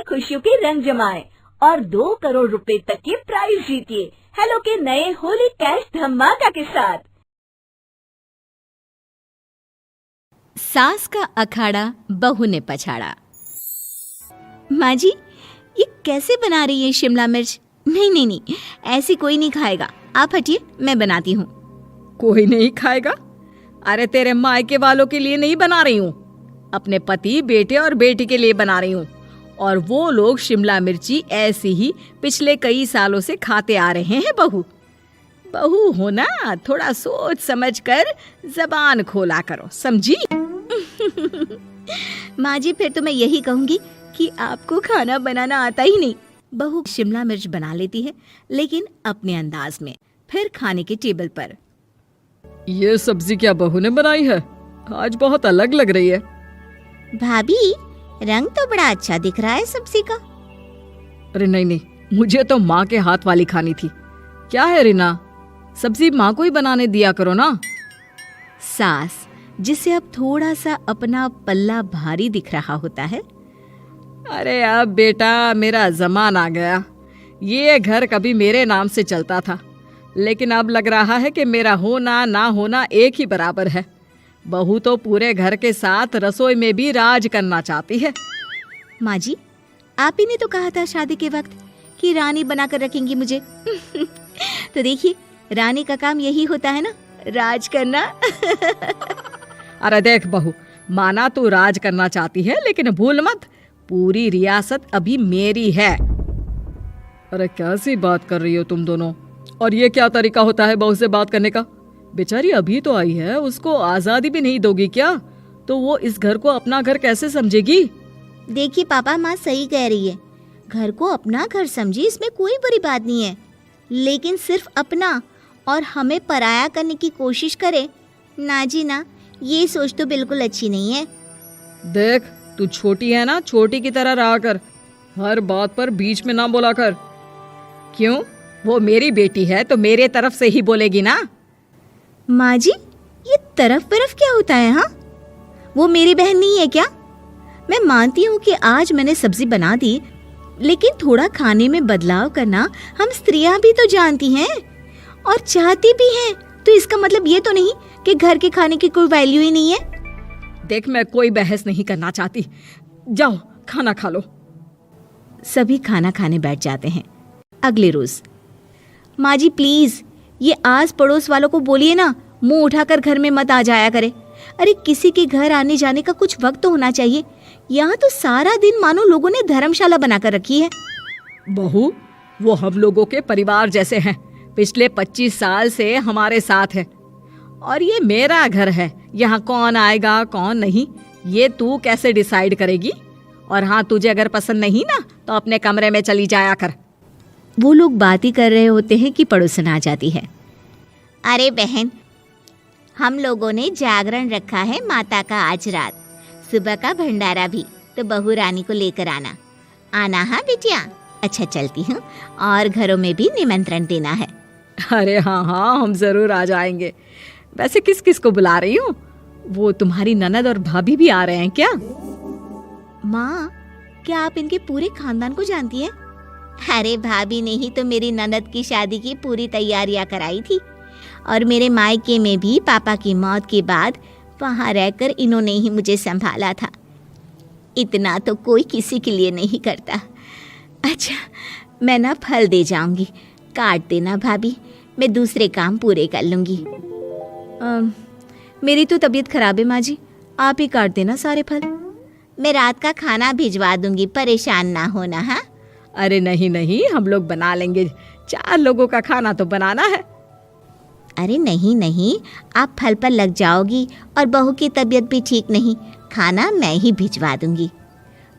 खुशियों के रंग जमाएं और 2 करोड़ रुपए तक के प्राइज जीतिए हेलो के नए होली कैश धमाका के साथ। सास का अखाड़ा बहू ने पछाड़ा। माँ जी, ये कैसे बना रही है शिमला मिर्च? नहीं नहीं नहीं, ऐसी कोई नहीं खाएगा। आप हटिए, मैं बनाती हूँ। कोई नहीं खाएगा? अरे तेरे मायके वालों के लिए नहीं बना रही हूँ, अपने पति, बेटे और बेटी के लिए बना रही हूँ। और वो लोग शिमला मिर्ची ऐसी ही पिछले कई सालों से खाते आ रहे हैं। बहू बहू हो ना, थोड़ा सोच समझ कर जबान खोला करो, समझी? माँ जी, फिर तो मैं यही कहूँगी कि आपको खाना बनाना आता ही नहीं। बहू शिमला मिर्च बना लेती है, लेकिन अपने अंदाज में। फिर खाने के टेबल पर, ये सब्जी क्या बहू ने बनाई है? आज बहुत अलग लग रही है। भाभी, रंग तो बड़ा अच्छा दिख रहा है सब्जी का। अरे नहीं नहीं, मुझे तो माँ के हाथ वाली खानी थी। क्या है रीना, सब्जी माँ को ही बनाने दिया करो ना। सास, जिसे अब थोड़ा सा अपना पल्ला भारी दिख रहा होता है। अरे अब बेटा मेरा जमाना आ गया। ये घर कभी मेरे नाम से चलता था, लेकिन अब लग रहा है कि मेरा होना ना होना एक ही बराबर है। बहू तो पूरे घर के साथ रसोई में भी राज करना चाहती है। माँ जी, आप ही ने तो कहा था शादी के वक्त कि रानी बनाकर रखेंगी मुझे। तो देखिए, रानी का काम यही होता है ना, राज करना। अरे देख बहू, माना तू राज करना चाहती है, लेकिन भूल मत, पूरी रियासत अभी मेरी है। अरे कैसी बात कर रही हो तुम दोनों? और ये क्या तरीका होता है बहू से बात करने का? बेचारी अभी तो आई है, उसको आजादी भी नहीं दोगी क्या? तो वो इस घर को अपना घर कैसे समझेगी? देखिए पापा, माँ सही कह रही है। घर को अपना घर समझी, इसमें कोई बुरी बात नहीं है। लेकिन सिर्फ अपना और हमें पराया करने की कोशिश करे ना जी ना, ये सोच तो बिल्कुल अच्छी नहीं है। देख, तू छोटी है ना, छोटी की तरह रहा कर। हर बात पर बीच में ना बोला कर। क्यों? वो मेरी बेटी है तो मेरे तरफ से ही बोलेगी ना। माँ जी, ये तरफ तरफ क्या होता है? हाँ, वो मेरी बहन नहीं है क्या? मैं मानती हूँ कि आज मैंने सब्जी बना दी, लेकिन थोड़ा खाने में बदलाव करना हम स्त्रियां भी तो जानती हैं और चाहती भी हैं। तो इसका मतलब ये तो नहीं कि घर के खाने की कोई वैल्यू ही नहीं है। देख, मैं कोई बहस नहीं करना चाहती, जाओ खाना खा लो। सभी खाना खाने बैठ जाते हैं। अगले रोज, माँ जी प्लीज, ये आस पड़ोस वालों को बोलिए ना, मुंह उठाकर घर में मत आ जाया करे। अरे किसी के घर आने जाने का कुछ वक्त तो होना चाहिए। यहाँ तो सारा दिन मानो लोगों ने धर्मशाला बनाकर रखी है। बहू, वो हम लोगों के परिवार जैसे हैं, पिछले 25 साल से हमारे साथ है। और ये मेरा घर है, यहाँ कौन आएगा कौन नहीं, ये तू कैसे डिसाइड करेगी? और हाँ, तुझे अगर पसंद नहीं ना, तो अपने कमरे में चली जाया कर। वो लोग बात ही कर रहे होते हैं कि पड़ोसन आ जाती है। अरे बहन, हम लोगों ने जागरण रखा है माता का आज रात, सुबह का भंडारा भी, तो बहू रानी को लेकर आना हाँ बिटिया। अच्छा चलती हूँ, और घरों में भी निमंत्रण देना है। अरे हाँ हाँ, हम जरूर आ जाएंगे। वैसे किस किस को बुला रही हूँ? वो तुम्हारी ननद और भाभी भी आ रहे हैं क्या? माँ, क्या आप इनके पूरे खानदान को जानती हैं? अरे भाभी ने ही तो मेरी ननद की शादी की पूरी तैयारियां कराई थी, और मेरे मायके में भी पापा की मौत के बाद वहाँ रहकर इन्होंने ही मुझे संभाला था। इतना तो कोई किसी के लिए नहीं करता। अच्छा, मैं ना फल दे जाऊंगी, काट देना भाभी, मैं दूसरे काम पूरे कर लूंगी। मेरी तो तबीयत खराब है माँ जी, आप ही काट देना सारे फल। मैं रात का खाना भिजवा दूंगी, परेशान ना होना। हाँ? अरे नहीं नहीं, हम लोग बना लेंगे, 4 लोगों का खाना तो बनाना है। अरे नहीं नहीं, आप फल पर लग जाओगी और बहू की तबीयत भी ठीक नहीं, खाना मैं ही भिजवा दूंगी।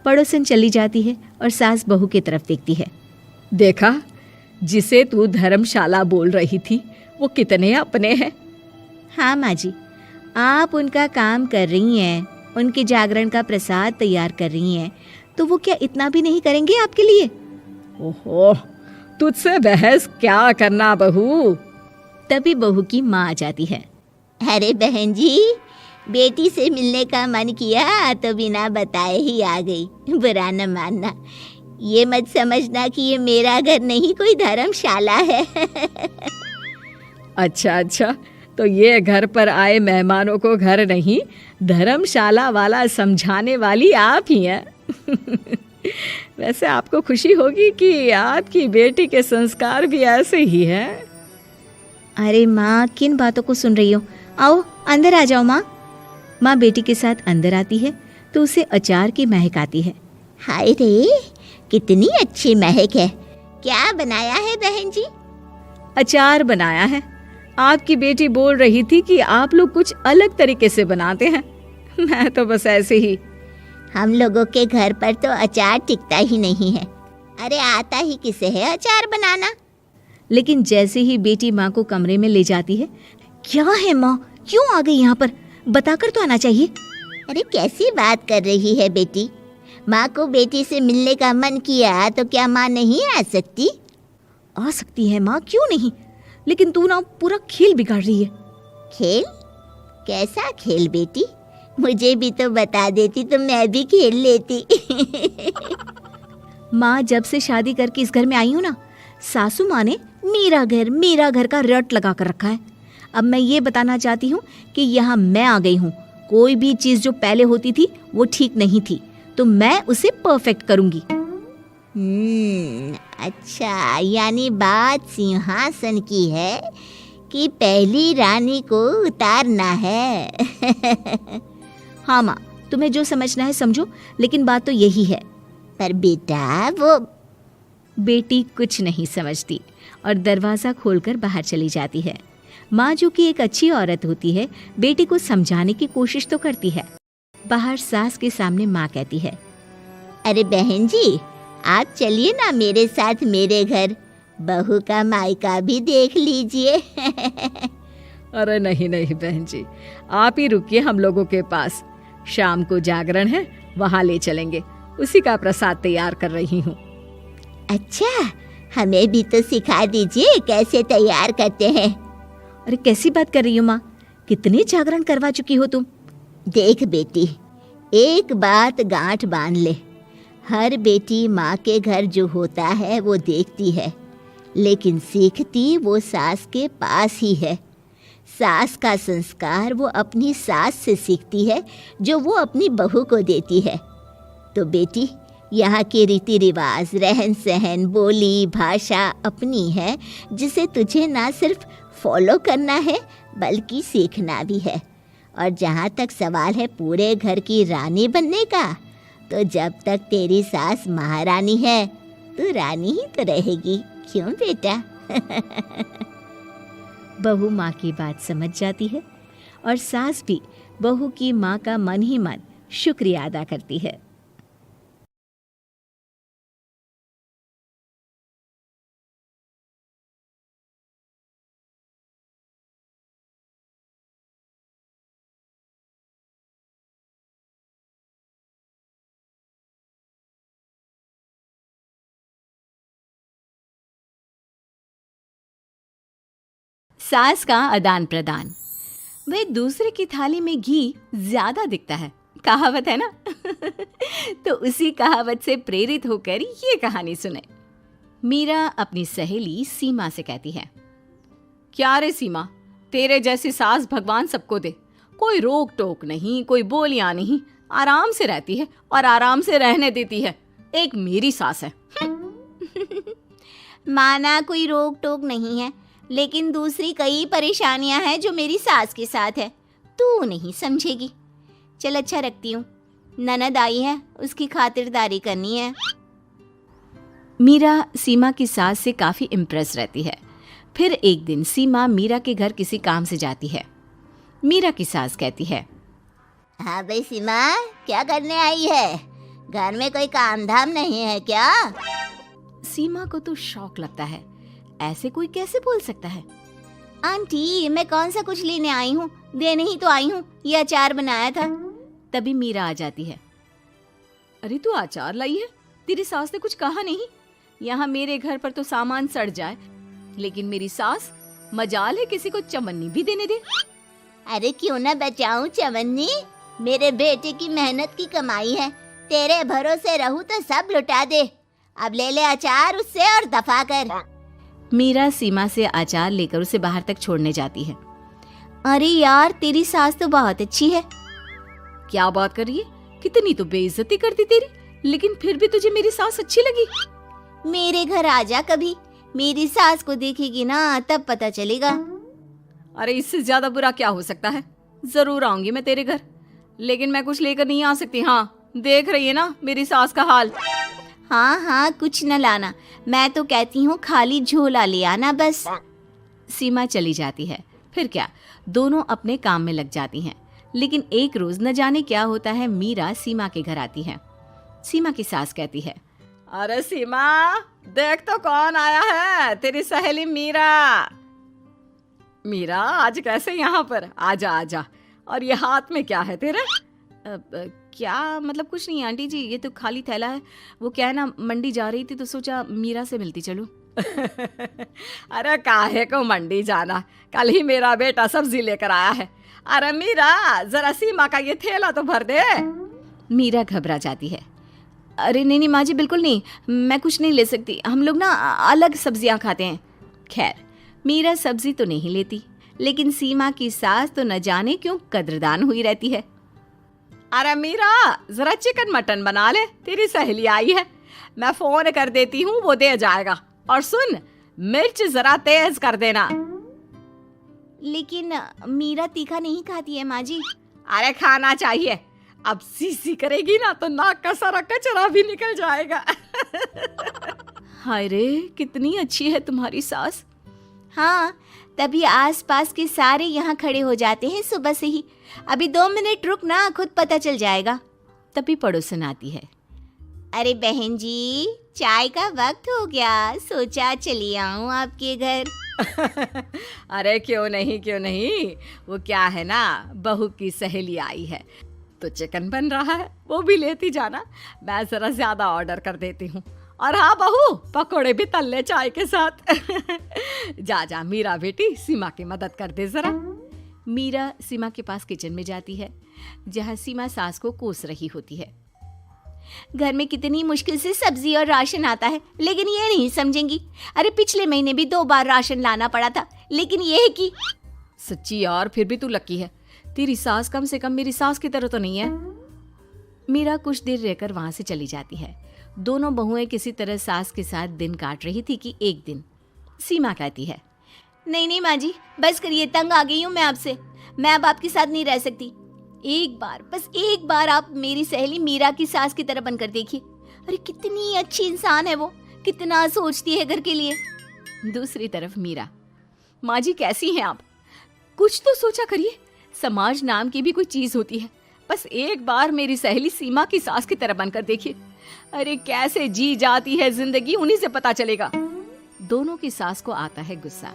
पड़ोसन चली जाती है और सास बहू की तरफ देखती है। देखा, जिसे तू धर्मशाला बोल रही थी, वो कितने अपने हैं। हाँ माँ जी, आप उनका काम कर रही हैं, उनके जागरण का प्रसाद तैयार कर रही हैं, तो वो क्या इतना भी नहीं करेंगे आपके लिए? ओहो, तुझसे बहस क्या करना बहू। तभी बहू की माँ आ जाती है। अरे बहन जी, बेटी से मिलने का मन किया तो बिना बताए ही आ गई, बुरा न मानना। ये मत समझना कि ये मेरा घर नहीं, कोई धर्मशाला है। अच्छा अच्छा, तो ये घर पर आए मेहमानों को घर नहीं, धर्मशाला वाला समझाने वाली आप ही हैं। वैसे आपको खुशी होगी कि आपकी बेटी के संस्कार भी ऐसे ही हैं। अरे माँ, किन बातों को सुन रही हो? आओ अंदर आ जाओ माँ। माँ बेटी के साथ अंदर आती है तो उसे अचार की महक आती है। हाय रे, कितनी अच्छी महक है। क्या बनाया है बहन जी? अचार बनाया है। आपकी बेटी बोल रही थी कि आप लोग कुछ अलग तरीके से बनाते हैं। मैं तो बस ऐसे ही। हम लोगों के घर पर तो अचार टिकता ही नहीं है। अरे आता ही किसे है अचार बनाना? लेकिन जैसे ही बेटी माँ को कमरे में ले जाती है, क्या है माँ, क्यों आ गई यहाँ पर? बताकर तो आना चाहिए। अरे कैसी बात कर रही है बेटी? माँ को बेटी से मिलने का मन किया तो क्या माँ नहीं आ सकती? आ सकती है माँ, क्यों नहीं, लेकिन तू ना पूरा खेल बिगाड़ रही है। खेल? कैसा खेल बेटी? मुझे भी तो बता देती तो मैं भी खेल लेती। माँ, जब से शादी करके इस घर में आई हूँ ना, सासू माँ ने मेरा घर का रट लगा कर रखा है। अब मैं ये बताना चाहती हूँ कि यहाँ मैं आ गई हूँ। कोई भी चीज़ जो पहले होती थी वो ठीक नहीं थी, तो मैं उसे परफेक्ट करूँगी। अच्छा, यानी बात सिंहासन की है कि पहली रानी को उतारना है। हाँ माँ, तुम्हें जो समझना है समझो, लेकिन बात तो यही है। पर बेटा, वो बेटी कुछ नहीं समझती और दरवाज़ा खोलकर बाहर चली जाती है। माँ, जो कि एक अच्छी औरत होती है, बेटी को समझाने की कोशिश तो करती है। बाहर सास के सामने माँ कहती है, अरे बहन जी, आप चलिए ना मेरे साथ मेरे घर, बहू का मायका भी देख लीजिए। अरे नहीं नहीं बहन जी, आप ही रुकिए हम लोगों के पास। शाम को जागरण है, वहाँ ले चलेंगे। उसी का प्रसाद तैयार कर रही हूँ। अच्छा, हमें भी तो सिखा दीजिए कैसे तैयार करते हैं। अरे कैसी बात कर रही हो माँ, कितने जागरण करवा चुकी हो तुम। देख बेटी, एक बात गांठ बांध ले, हर बेटी माँ के घर जो होता है वो देखती है, लेकिन सीखती वो सास के पास ही है। सास का संस्कार वो अपनी सास से सीखती है, जो वो अपनी बहू को देती है। तो बेटी, यहाँ के रीति रिवाज, रहन सहन, बोली भाषा अपनी है, जिसे तुझे ना सिर्फ फॉलो करना है बल्कि सीखना भी है। और जहाँ तक सवाल है पूरे घर की रानी बनने का, तो जब तक तेरी सास महारानी है, तू रानी ही तो रहेगी। क्यों बेटा? बहू माँ की बात समझ जाती है और सास भी बहू की माँ का मन ही मन शुक्रिया अदा करती है। सास का आदान प्रदान। वे दूसरे की थाली में घी ज्यादा दिखता है, कहावत है ना। तो उसी कहावत से प्रेरित होकर ये कहानी सुने। मीरा अपनी सहेली सीमा से कहती है, क्या रे सीमा, तेरे जैसी सास भगवान सबको दे। कोई रोक टोक नहीं, कोई बोलियां नहीं, आराम से रहती है और आराम से रहने देती है। एक मेरी सास है। माना कोई रोक टोक नहीं है, लेकिन दूसरी कई परेशानियां हैं जो मेरी सास के साथ है, तू नहीं समझेगी। चल अच्छा रखती हूँ, ननद आई है, उसकी खातिरदारी करनी है। मीरा सीमा की सास से काफी इम्प्रेस रहती है। फिर एक दिन सीमा मीरा के घर किसी काम से जाती है। मीरा की सास कहती है, हाँ भाई सीमा, क्या करने आई है? घर में कोई काम धाम नहीं है क्या? सीमा को तो शौक लगता है, ऐसे कोई कैसे बोल सकता है। आंटी, मैं कौन सा कुछ लेने आई हूँ, देने ही तो आई हूँ। ये अचार बनाया था। तभी मीरा आ जाती है। अरे तू अचार लाई है? तेरी सास ने कुछ कहा नहीं? यहाँ मेरे घर पर तो सामान सड़ जाए, लेकिन मेरी सास मजाल है किसी को चवन्नी भी देने दे। अरे क्यों ना बचाऊं चवन्नी, मेरे बेटे की मेहनत की कमाई है। तेरे भरोसे रहूं तो सब लुटा दे। अब ले ले अचार उससे और दफा कर। मीरा सीमा से अचार लेकर उसे बाहर तक छोड़ने जाती है। अरे यार, तेरी सास तो बहुत अच्छी है। क्या बात कर रही है? कितनी तो बेइज्जती करती तेरी, लेकिन फिर भी तुझे मेरी सास अच्छी लगी। मेरे घर आजा कभी, मेरी सास को देखेगी ना तब पता चलेगा। अरे इससे ज्यादा बुरा क्या हो सकता है? जरूर आऊंगी मैं तेरे घर, लेकिन मैं कुछ लेकर नहीं आ सकती। हाँ, देख रही है ना मेरी सास का हाल। हाँ हाँ, कुछ न लाना, मैं तो कहती हूँ खाली झोला ले आना बस। सीमा चली जाती है। फिर क्या, दोनों अपने काम में लग जाती हैं। लेकिन एक रोज न जाने क्या होता है, मीरा सीमा के घर आती है। सीमा की सास कहती है, अरे सीमा, देख तो कौन आया है, तेरी सहेली मीरा। मीरा, आज कैसे यहाँ पर? आजा आजा। और ये हाथ में क्या है तेरे? क्या मतलब? कुछ नहीं आंटी जी, ये तो खाली थैला है। वो क्या है ना, मंडी जा रही थी तो सोचा मीरा से मिलती चलूं। अरे काहे को मंडी जाना, कल ही मेरा बेटा सब्जी लेकर आया है। अरे मीरा, जरा सीमा का ये थैला तो भर दे। मीरा घबरा जाती है। अरे नहीं नहीं माँ जी, बिल्कुल नहीं, मैं कुछ नहीं ले सकती, हम लोग ना अलग सब्जियां खाते हैं। खैर, मीरा सब्जी तो नहीं लेती, लेकिन सीमा की सास तो न जाने क्यों कद्रदान हुई रहती है। अरे मीरा, जरा चिकन मटन बना ले, तेरी सहेली आई है। मैं फोन कर देती हूँ, वो दे जाएगा। और सुन, मिर्च जरा तेज कर देना। लेकिन मीरा तीखा नहीं खाती है माँ जी। अरे खाना चाहिए, अब सीसी करेगी ना तो नाक का सारा कचरा भी निकल जाएगा। हाय रे, कितनी अच्छी है तुम्हारी सास। हाँ, तभी आसपास के सारे यहाँ खड़े हो जाते हैं सुबह से ही। अभी 2 मिनट रुक ना, खुद पता चल जाएगा। तभी पड़ोसन आती है। अरे बहन जी, चाय का वक्त हो गया, सोचा चली आऊं आपके घर। अरे क्यों नहीं क्यों नहीं, वो क्या है ना, बहू की सहेली आई है तो चिकन बन रहा है, वो भी लेती जाना। मैं जरा ज्यादा ऑर्डर कर देती हूँ। और हाँ बहू, पकोड़े भी तल ले चाय के साथ। जा जा मीरा बेटी, सीमा की मदद कर दे जरा। मीरा सीमा के पास किचन में जाती है, जहाँ सीमा सास को कोस रही होती है। घर में कितनी मुश्किल से सब्जी और राशन आता है, लेकिन ये नहीं समझेंगी। अरे पिछले महीने भी 2 बार राशन लाना पड़ा था, लेकिन ये है कि सच्ची यार, फिर भी तू लकी है, तेरी सास कम से कम मेरी सास की तरह तो नहीं है। मीरा कुछ देर रहकर वहां से चली जाती है। दोनों बहुएं किसी तरह सास के साथ दिन काट रही थी कि एक दिन सीमा कहती है, नहीं नहीं माँ जी, बस करिए, तंग आ गई हूँ मैं आपसे। मैं अब आपके साथ नहीं रह सकती। एक बार, बस एक बार आप मेरी सहेली मीरा की सास की तरह बनकर देखिए। अरे कितनी अच्छी इंसान है वो, कितना सोचती है घर के लिए। दूसरी तरफ मीरा, माँ जी कैसी हैं आप? कुछ तो सोचा करिए, समाज नाम की भी कोई चीज होती है। बस एक बार मेरी सहेली सीमा की सास की तरह बनकर देखिए। अरे कैसे जी जाती है जिंदगी, उन्हीं से पता चलेगा। दोनों की सास को आता है गुस्सा।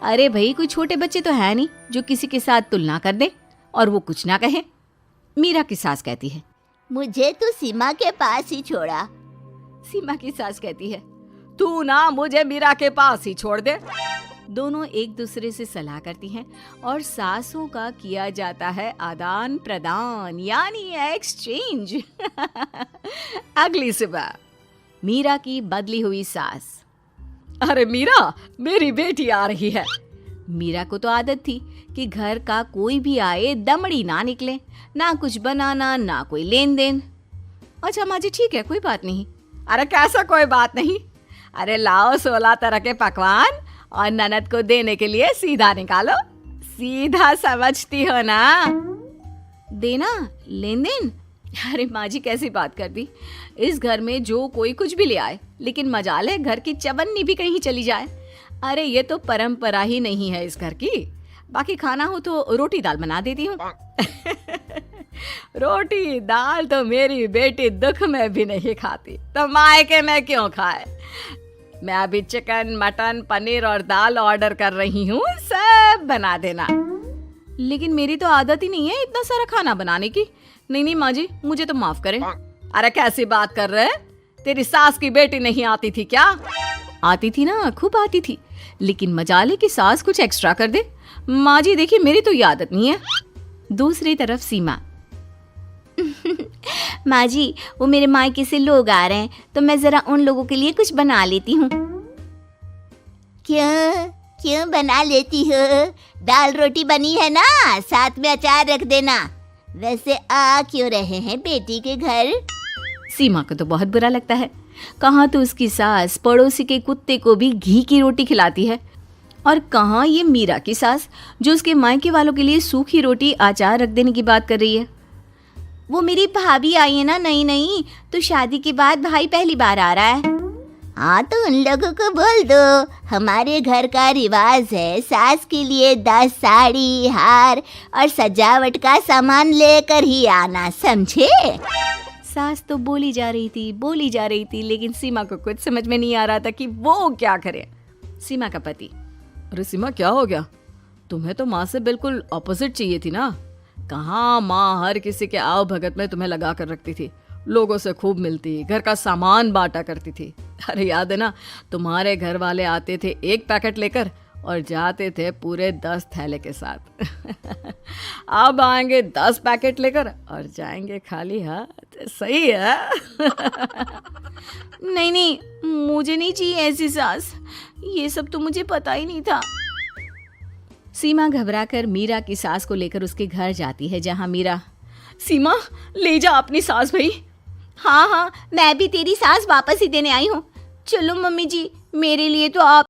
अरे भाई, कोई छोटे बच्चे तो है नहीं जो किसी के साथ तुलना कर दे और वो कुछ ना कहे। मीरा की सास कहती है, मुझे तो सीमा के पास ही छोड़ा। सीमा की सास कहती है, तू ना मुझे मीरा के पास ही छोड़ दे। दोनों एक दूसरे से सलाह करती हैं और सासों का किया जाता है आदान प्रदान, यानी एक्सचेंज। अगली सुबह मीरा की बदली हुई सास, अरे मीरा, मेरी बेटी आ रही है। मीरा को तो आदत थी कि घर का कोई भी आए दमड़ी ना निकले, ना कुछ बनाना ना कोई लेन देन। अच्छा माँ जी, ठीक है, कोई बात नहीं। अरे कैसा कोई बात नहीं? अरे लाओ 16 तरह के पकवान और ननद को देने के लिए सीधा निकालो। सीधा समझती हो ना? देना, लेन देन? अरे माँ जी कैसी बात कर दी। इस घर में जो कोई कुछ भी ले आए, लेकिन मजाल है घर की चवन्नी भी कहीं चली जाए। अरे ये तो परंपरा ही नहीं है इस घर की। बाकी खाना हो तो रोटी दाल बना देती हूँ। रोटी दाल तो मेरी बेटी दुख में भी नहीं खाती, तो मायके में क्यों खाए। मैं अभी चिकन, मटन, पनीर और दाल ऑर्डर कर रही हूँ, सब बना देना। लेकिन मेरी तो आदत ही नहीं है इतना सारा खाना बनाने की। नहीं नहीं माँ जी, मुझे तो माफ करें। अरे कैसी बात कर रहे? तेरी सास की बेटी नहीं आती थी क्या? आती थी ना, खूब आती थी, लेकिन मजाले की सास कुछ एक्स्ट्रा कर दे। माँ जी देखिए, मेरी तो ये आदत नहीं है। दूसरी तरफ सीमा, माँ जी, वो मेरे मायके से लोग आ रहे हैं तो मैं ज़रा उन लोगों के लिए कुछ बना लेती हूँ। क्यों बना लेती हो? दाल रोटी बनी है ना, साथ में अचार रख देना। वैसे आ क्यों रहे हैं बेटी के घर? सीमा को तो बहुत बुरा लगता है। कहाँ तो उसकी सास पड़ोसी के कुत्ते को भी घी की रोटी खिलाती है, और कहाँ ये मीरा की सास जो उसके मायके वालों के लिए सूखी रोटी अचार रख देने की बात कर रही है। वो मेरी भाभी आई है ना नई, तो शादी के बाद भाई पहली बार आ रहा है। हाँ तो उन लोगों को बोल दो, हमारे घर का रिवाज है सास के लिए 10 साड़ी, हार और सजावट का सामान लेकर ही आना, समझे? सास तो बोली जा रही थी, लेकिन सीमा को कुछ समझ में नहीं आ रहा था कि वो क्या करे। सीमा का पति: अरे सीमा, क्या हो गया? तुम्हें तो माँ से बिल्कुल ऑपोजिट चाहिए थी ना। कहाँ माँ हर किसी के आव भगत में तुम्हें लगा कर रखती थी, लोगों से खूब मिलती, घर का सामान बांटा करती थी। अरे याद है ना, तुम्हारे घर वाले आते थे 1 पैकेट लेकर और जाते थे पूरे 10 थैले के साथ। अब आएंगे 10 पैकेट लेकर और जाएंगे खाली हाथ। सही है? नहीं, मुझे नहीं चाहिए ऐसी सास, ये सब तो मुझे पता ही नहीं था। सीमा घबराकर मीरा की सास को लेकर उसके घर जाती है, जहां मीरा: सीमा, ले जा अपनी सास भाई। हाँ, मैं भी तेरी सास वापस ही देने आई हूँ। चलो मम्मी जी, मेरे लिए तो आप